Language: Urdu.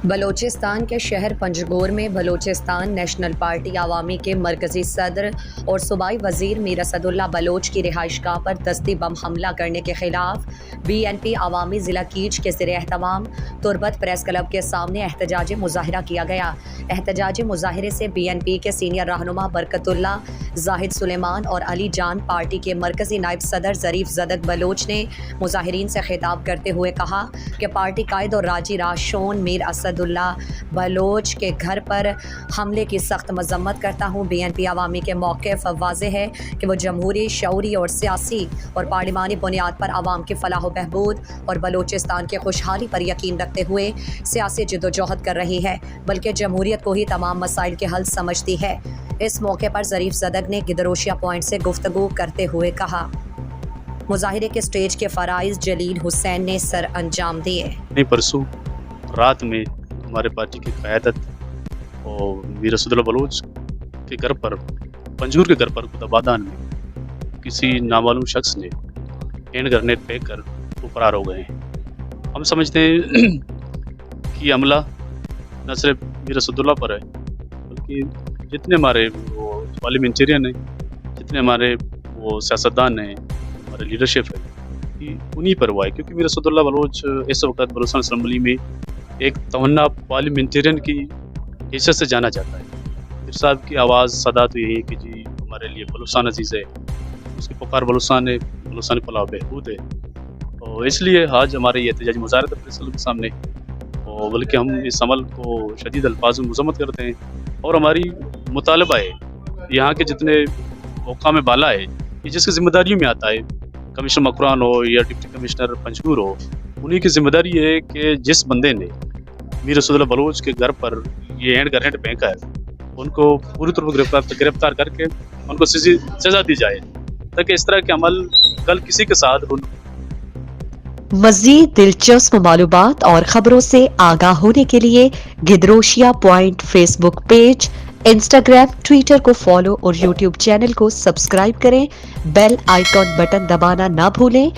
بلوچستان کے شہر پنجگور میں بلوچستان نیشنل پارٹی عوامی کے مرکزی صدر اور صوبائی وزیر میر اسد اللہ بلوچ کی رہائش گاہ پر دستی بم حملہ کرنے کے خلاف بی این پی عوامی ضلع کیچ کے زیر اہتمام تربت پریس کلب کے سامنے احتجاجی مظاہرہ کیا گیا۔ احتجاجی مظاہرے سے بی این پی کے سینئر رہنما برکت اللہ، زاہد سلیمان اور علی جان، پارٹی کے مرکزی نائب صدر ظریف زدک بلوچ نے مظاہرین سے خطاب کرتے ہوئے کہا کہ پارٹی قائد اور راجی راشون میر اسد اللہ بلوچ کے گھر پر حملے کی سخت مذمت کرتا ہوں۔ بی این پی عوامی کے موقف واضح ہے کہ وہ جمہوری، شعوری اور سیاسی اور پارلیمانی بنیاد پر عوام کی فلاح و بہبود اور بلوچستان کی خوشحالی پر یقین رکھتے ہوئے سیاسی جدوجہد کر رہی ہے، بلکہ جمہوریت کو ہی تمام مسائل کے حل سمجھتی ہے۔ اس موقع پر ظریف زدک نے گدروشیا پوائنٹ سے گفتگو کرتے ہوئے کہا۔ مظاہرے کے سٹیج کے فرائض جلیل حسین نے سر انجام دیے۔ پرسوں رات میں ہمارے پارٹی کی قیادت اور میر اسد اللہ بلوچ کے گھر پر، پنجگور کے گھر پر خدابادان میں کسی نامعلوم شخص نے ہینڈ گرنیڈ پھینک کر وہ فرار ہو گئے ہیں۔ ہم سمجھتے ہیں کہ یہ حملہ نہ صرف میر اسد اللہ پر ہے، بلکہ جتنے ہمارے وہ پارلیمنٹرین ہیں، جتنے ہمارے وہ سیاستدان ہیں، ہمارے لیڈرشپ ہے، انہی پر ہوا ہے، کیونکہ میر اسد اللہ بلوچ اس وقت بلوچستان اسمبلی میں ایک تمنا پارلیمنٹرین کی حیثیت سے جانا جاتا ہے۔ میر صاحب کی آواز صدا تو یہی ہے کہ جی ہمارے لیے بلوچستان عزیز ہے، اس کی پکار بلوچستان ہے، بلوچستان فلاح و بہبود ہے، اور اس لیے آج ہمارے یہ احتجاجی مظاہرہ تھا پریس کلب کے سامنے، اور بلکہ ہم اس عمل کو شدید الفاظ میں مذمت کرتے ہیں، اور ہماری مطالبہ ہے یہاں کے جتنے حکام بالا ہے، یہ جس کی ذمہ داریوں میں آتا ہے، کمشنر مکران ہو یا ڈپٹی کمشنر پنجگور ہو، انہی کی ذمہ داری ہے کہ جس بندے نے میر اسد اللہ بلوچ کے گھر پر یہ ہینڈ گرنیڈ پھینکا ہے ان کو پوری طور پر گرفتار کر کے ان کو سزا دی جائے، تاکہ اس طرح کے عمل کل کسی کے ساتھ مزید دلچسپ معلومات اور خبروں سے آگاہ ہونے کے لیے Gedrosia point Facebook page, Instagram, Twitter کو فالو اور یوٹیوب چینل کو سبسکرائب کریں۔ بیل آئیکن بٹن دبانا نہ بھولیں